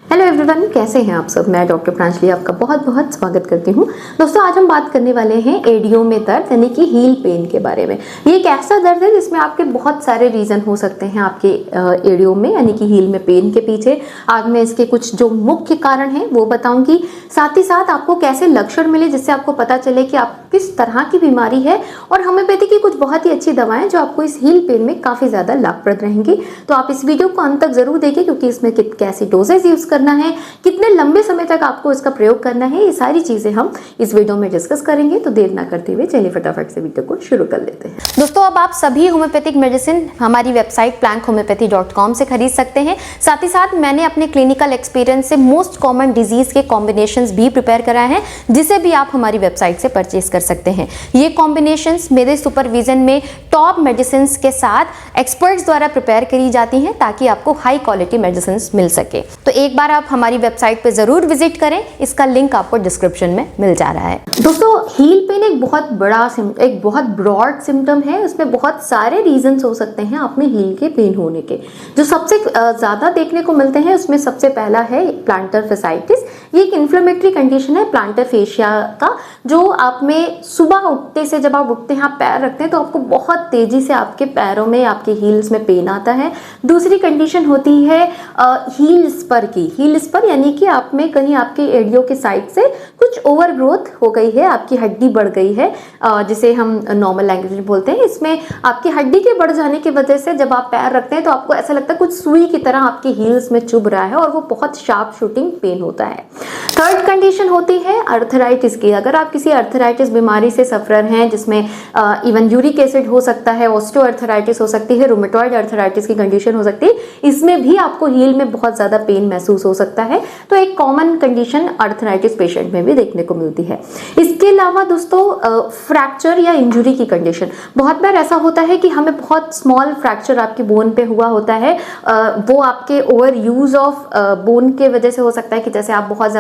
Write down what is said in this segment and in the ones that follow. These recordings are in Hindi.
हेलो एवरीवन, कैसे हैं आप सब। मैं डॉक्टर प्रांजलि आपका बहुत बहुत स्वागत करती हूँ। दोस्तों, आज हम बात करने वाले हैं एडियो में दर्द यानी कि हील पेन के बारे में। ये एक ऐसा दर्द है जिसमें आपके बहुत सारे रीज़न हो सकते हैं आपके एडियो में यानी कि हील में पेन के पीछे। आज मैं इसके कुछ जो मुख्य कारण हैं वो बताऊँगी, साथ ही साथ आपको कैसे लक्षण मिले जिससे आपको पता चले कि आप किस तरह की बीमारी है, और होम्योपैथी की कुछ बहुत ही अच्छी दवाएं जो आपको इस हील पेन में काफ़ी ज़्यादा लाभप्रद रहेंगी। तो आप इस वीडियो को अंत तक जरूर देखें, क्योंकि इसमें कैसी डोजेज यूज़ करना है, कितने लंबे समय तक आपको इसका प्रयोग करना है, ये सारी चीज़ें हम इस वीडियो में डिस्कस करेंगे। तो देर ना करते हुए चलिए फटाफट से वीडियो को शुरू कर लेते हैं। दोस्तों, अब आप सभी होम्योपैथिक मेडिसिन हमारी वेबसाइट plankhomeopathy.com से खरीद सकते हैं। साथ ही साथ मैंने अपने क्लिनिकल एक्सपीरियंस से मोस्ट कॉमन डिजीज के कॉम्बिनेशंस भी प्रिपेयर कराए हैं, जिसे भी आप हमारी वेबसाइट से परचेज कर सकते हैं। ये कॉम्बिनेशंस मेरे सुपरविजन में टॉप मेडिसिन के साथ एक्सपर्ट्स द्वारा प्रिपेयर करी जाती हैं, ताकि आपको हाई क्वालिटी मेडिसिन मिल सके। तो एक बार आप हमारी वेबसाइट पे जरूर विजिट करें, इसका लिंक आपको डिस्क्रिप्शन में मिल जा रहा है। दोस्तों, हील पेन एक बहुत ब्रॉड सिम्टम है। उसमें बहुत सारे रीजंस हो सकते हैं आप में हील के पेन होने के। जो सबसे ज्यादा देखने को मिलते हैं उसमें सबसे पहला है प्लांटर फेसाइटिस। ये एक इन्फ्लेमेटरी कंडीशन है प्लांटर फेशिया का, जो आप में सुबह उठते से, जब आप उठते हैं, आप पैर रखते हैं तो आपको बहुत तेजी से आपके पैरों में, आपके हील्स में पेन आता है। दूसरी कंडीशन होती है हील स्पर की। हील स्पर यानी कि आप में कहीं आपके एडियो के साइड से कुछ ओवर ग्रोथ हो गई है, आपकी हड्डी बढ़ गई है, जिसे हम नॉर्मल लैंग्वेज में बोलते हैं। इसमें आपकी हड्डी के बढ़ जाने की वजह से जब आप पैर रखते हैं तो आपको ऐसा लगता है कुछ सुई की तरह आपके हील्स में चुभ रहा है, और वो बहुत शार्प शूटिंग पेन होता है। थर्ड कंडीशन होती है अर्थराइटिस की। अगर आप किसी अर्थराइटिस बीमारी से सफरर हैं, जिसमें इवन यूरिक एसिड हो सकता है, ऑस्टियोआर्थराइटिस हो सकती है, रूमेटॉइड अर्थराइटिस की कंडीशन हो सकती है, इसमें भी आपको हील में बहुत ज्यादा पेन महसूस हो सकता है। तो एक कॉमन कंडीशन अर्थराइटिस पेशेंट में भी देखने को मिलती है। इसके अलावा दोस्तों, फ्रैक्चर या इंजुरी की कंडीशन। बहुत बार ऐसा होता है कि हमें बहुत स्मॉल फ्रैक्चर आपके बोन पे हुआ होता है, वो आपके ओवर यूज ऑफ बोन के वजह से हो सकता है कि जैसे आप बहुत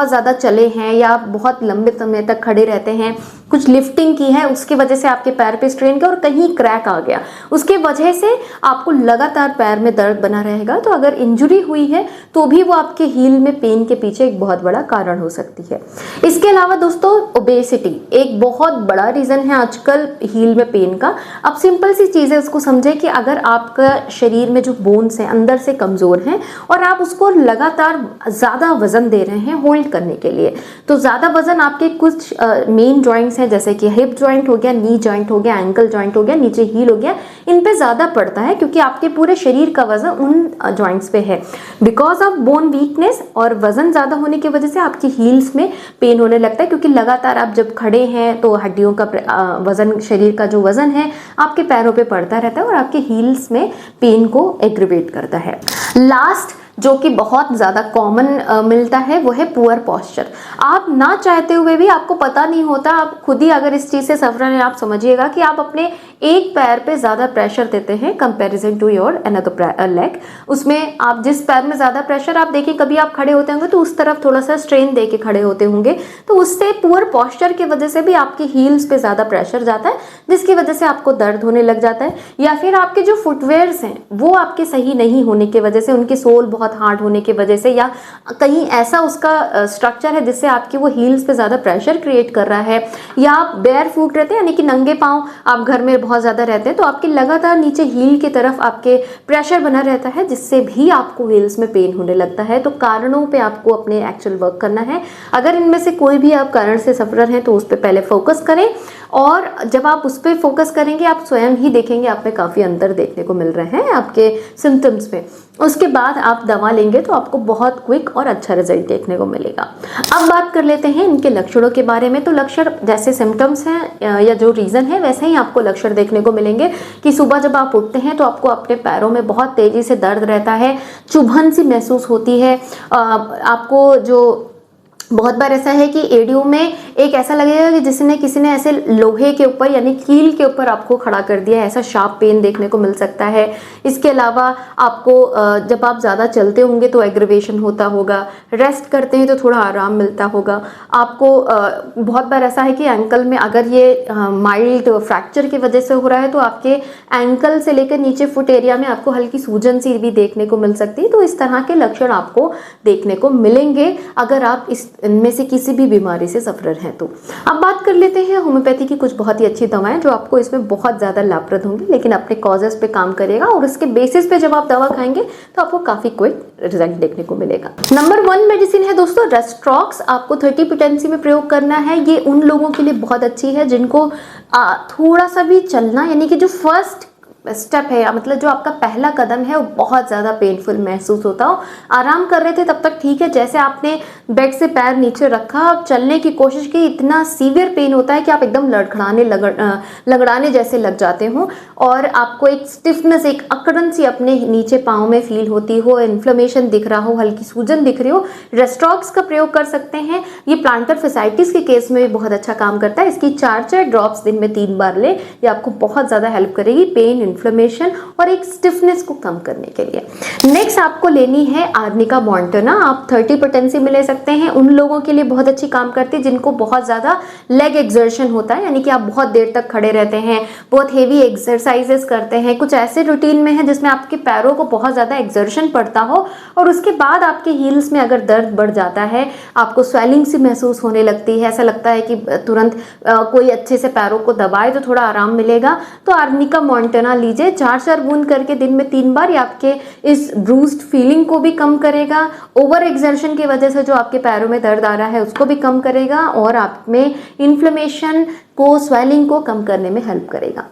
ज़्यादा चले हैं या बहुत लंबे समय तक खड़े रहते हैं, कुछ लिफ्टिंग की है, उसकी वजह से आपके पैर पे स्ट्रेन किया और कहीं क्रैक आ गया, उसके वजह से आपको लगातार पैर में दर्द बना रहेगा। तो अगर इंजुरी हुई है तो भी वो आपके हील में पेन के पीछे एक बहुत बड़ा कारण हो सकती है। इसके अलावा दोस्तों, ओबेसिटी एक बहुत बड़ा रीजन है आजकल हील में पेन का। अब सिंपल सी चीज़ है, उसको समझे कि अगर आपका शरीर में जो बोन्स हैं अंदर से कमज़ोर हैं और आप उसको लगातार ज़्यादा वजन दे रहे हैं होल्ड करने के लिए, तो ज़्यादा वजन आपके कुछ मेन जॉइंट्स हैं, जैसे कि हिप जॉइंट हो गया, नी जॉइंट हो गया, एंकल जॉइंट हो गया, नीचे हील हो गया, इन पे ज़्यादा पड़ता है, क्योंकि आपके पूरे शरीर का वजन उन जॉइंट्स पे है। बिकॉज ऑफ बोन वीकनेस और वजन ज़्यादा होने की वजह से आपकी हील्स में पेन होने लगता है, क्योंकि लगातार आप जब खड़े हैं तो हड्डियों का वजन, शरीर का जो वजन है आपके पैरों पे पड़ता रहता है और आपके हील्स में पेन को एग्रीवेट करता है। लास्ट जो कि बहुत ज़्यादा कॉमन मिलता है वो है पुअर पॉस्चर। आप ना चाहते हुए भी, आपको पता नहीं होता, आप खुद ही अगर इस चीज़ से सफर हैं, आप समझिएगा कि आप अपने एक पैर पे ज़्यादा प्रेशर देते हैं comparison to your another leg. उसमें आप जिस पैर में ज़्यादा प्रेशर, आप देखिए कभी आप खड़े होते होंगे तो उस तरफ थोड़ा सा स्ट्रेन दे के खड़े होते होंगे, तो उससे पुअर पॉस्चर की वजह से भी आपकी हील्स पे ज़्यादा प्रेशर जाता है, जिसकी वजह से आपको दर्द होने लग जाता है। या फिर आपके जो फुटवेयर्स हैं वो आपके सही नहीं होने की वजह से, उनकी सोल बहुत हार्ड होने की वजह से, या कहीं ऐसा उसका स्ट्रक्चर है जिससे आपकी वो हील्स पे ज़्यादा प्रेशर क्रिएट कर रहा है, या आप बेयर फूट रहते हैं यानी कि नंगे पाँव आप घर में बहुत ज़्यादा रहते हैं, तो आपके लगातार नीचे हील की तरफ आपके प्रेशर बना रहता है, जिससे भी आपको हील्स में पेन होने लगता है। तो कारणों पे आपको अपने एक्चुअल वर्क करना है। अगर इनमें से कोई भी आप कारण से सफर हैं तो उस पर पहले फोकस करें, और जब आप उस पर फोकस करेंगे आप स्वयं ही देखेंगे आप में काफ़ी अंतर देखने को मिल रहे हैं आपके सिम्टम्स में। उसके बाद आप दवा लेंगे तो आपको बहुत क्विक और अच्छा रिजल्ट देखने को मिलेगा। अब बात कर लेते हैं इनके लक्षणों के बारे में। तो लक्षण जैसे सिम्टम्स हैं या जो रीज़न है वैसे ही आपको लक्षण देखने को मिलेंगे कि सुबह जब आप उठते हैं तो आपको अपने पैरों में बहुत तेज़ी से दर्द रहता है, चुभन सी महसूस होती है, आपको जो बहुत बार ऐसा है कि एडियो में एक ऐसा लगेगा कि किसी ने ऐसे लोहे के ऊपर यानी कील के ऊपर आपको खड़ा कर दिया, ऐसा शार्प पेन देखने को मिल सकता है। इसके अलावा आपको जब आप ज़्यादा चलते होंगे तो एग्रीवेशन होता होगा, रेस्ट करते हैं तो थोड़ा आराम मिलता होगा आपको। बहुत बार ऐसा है कि एंकल में अगर ये माइल्ड फ्रैक्चर की वजह से हो रहा है तो आपके एंकल से लेकर नीचे फुट एरिया में आपको हल्की सूजन सी भी देखने को मिल सकती है। तो इस तरह के लक्षण आपको देखने को मिलेंगे अगर आप इनमें से किसी भी बीमारी से सफर हैं तो। अब बात कर लेते हैं होम्योपैथी की कुछ बहुत ही अच्छी दवाएं जो आपको इसमें बहुत ज़्यादा लाभप्रद होंगी, लेकिन अपने कॉजेस पे काम करेगा और उसके बेसिस पे जब आप दवा खाएंगे तो आपको काफ़ी क्विक रिजल्ट देखने को मिलेगा। नंबर 1 मेडिसिन है दोस्तों रेस्ट्रॉक्स। आपको 30 पोटेंसी में प्रयोग करना है। ये उन लोगों के लिए बहुत अच्छी है जिनको थोड़ा सा भी चलना यानी कि जो फर्स्ट स्टेप है या मतलब जो आपका पहला कदम है वो बहुत ज़्यादा पेनफुल महसूस होता हो। आराम कर रहे थे तब तक ठीक है, जैसे आपने बेड से पैर नीचे रखा, आप चलने की कोशिश की, इतना सीवियर पेन होता है कि आप एकदम लगड़ाने जैसे लग जाते हो और आपको एक स्टिफनेस, एक अकड़न सी अपने नीचे पाँव में फील होती हो, इन्फ्लेमेशन दिख रहा हो, हल्की सूजन दिख रही हो, रेस्ट्रॉक्स का प्रयोग कर सकते हैं। ये प्लांटर फैसाइटिस के केस में भी बहुत अच्छा काम करता है। इसकी 4 ड्रॉप्स दिन में 3 बार ले, ये आपको बहुत ज़्यादा हेल्प करेगी पेन, इन्फ्लेमेशन और एक स्टिफनेस को कम करने के लिए। नेक्स्ट आपको लेनी है आर्निका मॉन्टाना। आप 30 पोटेंसी में ले सकते हैं। उन लोगों के लिए बहुत अच्छी काम करती है जिनको बहुत ज़्यादा लेग एक्सर्शन होता है, यानी कि आप बहुत देर तक खड़े रहते हैं, बहुत हेवी एक्सरसाइजेस करते हैं, कुछ ऐसे रूटीन में है जिसमें आपके पैरों को बहुत ज़्यादा एक्सर्शन पड़ता हो और उसके बाद आपके हील्स में अगर दर्द बढ़ जाता है, आपको स्वेलिंग सी महसूस होने लगती है, ऐसा लगता है कि तुरंत कोई अच्छे से पैरों को दबाए तो थोड़ा आराम मिलेगा, तो आर्निका मॉन्टाना लीजिए। 4 बूंद करके दिन में 3 बार, ये आपके इस ब्रूस्ड फीलिंग को भी कम करेगा, ओवर एक्सर्शन की वजह से जो आपके पैरों में दर्द आ रहा है उसको भी कम करेगा और आप में इन्फ्लेमेशन को, स्वेलिंग को कम करने में हेल्प करेगा।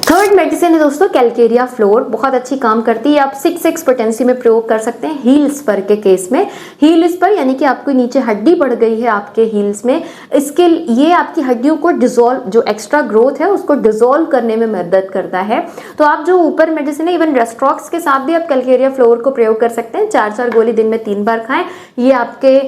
3rd मेडिसिन है दोस्तों कैलकेरिया फ्लोर। बहुत अच्छी काम करती है। आप 6 पोटेंसी में प्रयोग कर सकते हैं हील स्पर के केस में। हील स्पर यानी कि आपको नीचे हड्डी बढ़ गई है आपके हील्स में, इसके ये आपकी हड्डियों को डिसॉल्व, जो एक्स्ट्रा ग्रोथ है उसको डिसॉल्व करने में मदद करता है। तो आप जो ऊपर मेडिसिन है, इवन रेस्ट्रॉक्स के साथ भी आप कैलकेरिया फ्लोर को प्रयोग कर सकते हैं। 4 गोली दिन में 3 बार खाएं। ये आपके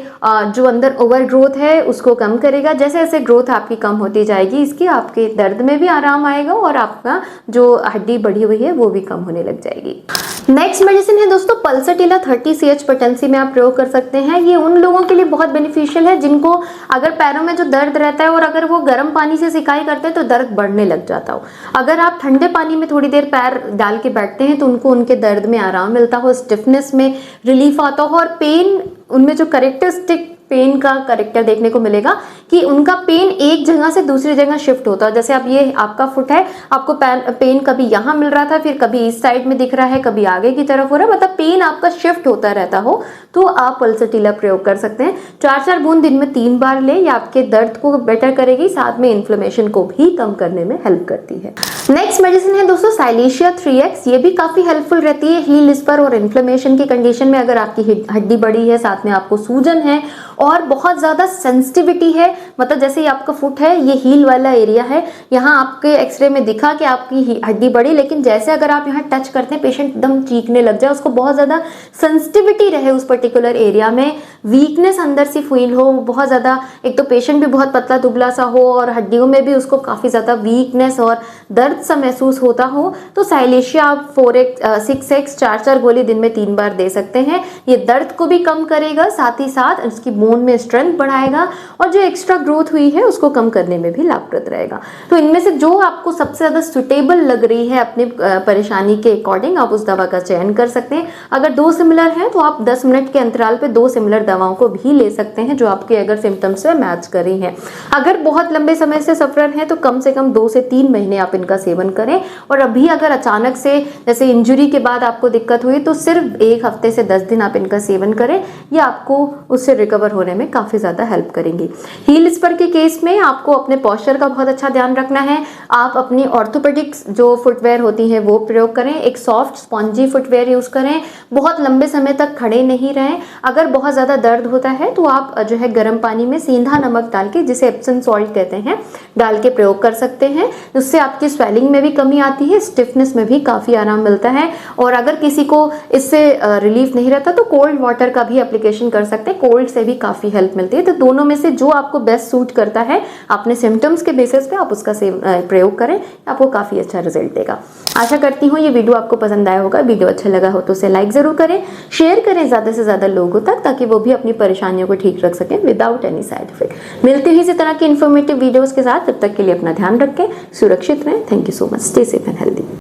जो अंदर ओवर ग्रोथ है उसको कम करेगा। जैसे जैसे ग्रोथ आपकी कम होती जाएगी, इसकी आपके दर्द में भी आराम आएगा और आपका जो हड्डी बढ़ी हुई है वो भी कम होने लग जाएगी। नेक्स्ट मेडिसिन है दोस्तों पल्सटिला। 30 CH पोटेंसी में आप प्रयोग कर सकते हैं। ये उन लोगों के लिए बहुत बेनिफिशियल है जिनको अगर पैरों में जो दर्द रहता है और अगर वो गर्म पानी से सिकाई करते हैं तो दर्द बढ़ने लग जाता हो। अगर आप ठंडे पानी में थोड़ी देर पैर डाल के बैठते हैं तो उनको उनके दर्द में आराम मिलता हो, स्टिफनेस में रिलीफ आता हो और पेन, उनमें जो करेक्टरिस्टिक पेन का करेक्टर देखने को मिलेगा कि उनका पेन एक जगह से दूसरी जगह शिफ्ट होता है। जैसे अब ये आपका फुट है, आपको पेन कभी यहाँ मिल रहा था, फिर कभी इस साइड में दिख रहा है, कभी आगे की तरफ हो रहा है, मतलब पेन आपका शिफ्ट होता रहता हो, तो आप पल्सटिला प्रयोग कर सकते हैं। 4 बूंद दिन में 3 बार ले, ये आपके दर्द को बेटर करेगी, साथ में इन्फ्लेमेशन को भी कम करने में हेल्प करती है। नेक्स्ट मेडिसिन है दोस्तों साइलेशिया 3X। ये भी काफी हेल्पफुल रहती है हील स्पर और इन्फ्लेमेशन की कंडीशन में। अगर आपकी हड्डी बड़ी है, साथ में आपको सूजन है और बहुत ज़्यादा सेंसिटिविटी है, मतलब जैसे ये आपका फुट है, ये हील वाला एरिया है, यहाँ आपके एक्सरे में दिखा कि आपकी हड्डी बड़ी, लेकिन जैसे अगर आप यहाँ टच करते हैं पेशेंट एकदम चीखने लग जाए, उसको बहुत ज़्यादा सेंसिटिविटी रहे उस पर्टिकुलर एरिया में, वीकनेस अंदर से फील हो बहुत ज़्यादा, एक तो पेशेंट भी बहुत पतला दुबला सा हो और हड्डियों में भी उसको काफ़ी ज़्यादा वीकनेस और दर्द सा महसूस होता हो, तो साइलेशिया आप 6x 4 गोली दिन में 3 बार दे सकते हैं। ये दर्द को भी कम करेगा, साथ ही साथ इसकी बोन में स्ट्रेंथ बढ़ाएगा और जो एक्स्ट्रा ग्रोथ हुई है उसको कम करने में भी लाभप्रद रहेगा। तो इनमें से जो आपको सबसे ज़्यादा सुटेबल लग रही है अपनी परेशानी के अकॉर्डिंग आप उस दवा का चयन कर सकते हैं। अगर 2 सिमिलर हैं तो आप 10 मिनट के अंतराल पे 2 सिमिलर दवाओं को भी ले सकते हैं जो आपके अगर सिम्टम्स से मैच कर रही हैं। अगर बहुत लंबे समय से सफर है तो कम से कम 2 से 3 महीने आप इनका सेवन करें। और अभी अगर अचानक से जैसे इंजरी के बाद आपको दिक्कत हुई तो सिर्फ 1 हफ्ते से 10 दिन आप इनका सेवन करें, ये आपको उससे रिकवर होने में काफ़ी ज़्यादा हेल्प करेंगी। हील स्पर के केस में आपको अपने पोस्चर का बहुत अच्छा ध्यान रखना है। आप अपनी ऑर्थोपेडिक्स जो फुटवेयर होती हैं वो प्रयोग करें, एक सॉफ्ट स्पॉन्जी फुटवेयर यूज़ करें, बहुत लंबे समय तक खड़े नहीं रहें। अगर बहुत ज़्यादा दर्द होता है तो आप जो है गर्म पानी में सेंधा नमक डाल के, जिसे एप्सम सॉल्ट कहते हैं, डाल के प्रयोग कर सकते हैं। उससे आपकी स्वेलिंग में भी कमी आती है, स्टिफनेस में भी काफ़ी आराम मिलता है। और अगर किसी को इससे रिलीफ नहीं रहता तो कोल्ड वाटर का भी एप्लीकेशन कर सकते हैं, कोल्ड से भी काफ़ी हेल्प मिलती है। तो दोनों में से जो आपको बेस्ट सूट करता है, अपने सिम्टम्स के बेसिस पे आप उसका प्रयोग करें, आपको काफ़ी अच्छा रिजल्ट देगा। आशा करती हूँ ये वीडियो आपको पसंद आया होगा। वीडियो अच्छा लगा हो तो उसे लाइक ज़रूर करें, शेयर करें ज़्यादा से ज़्यादा लोगों तक, ताकि वो भी अपनी परेशानियों को ठीक रख सकें विदाउट एनी साइड इफेक्ट। मिलते हैं इसी तरह की इन्फॉर्मेटिव वीडियोज़ के साथ, तब तक के लिए अपना ध्यान रखें, सुरक्षित रहें। Thank you so much, stay safe and healthy.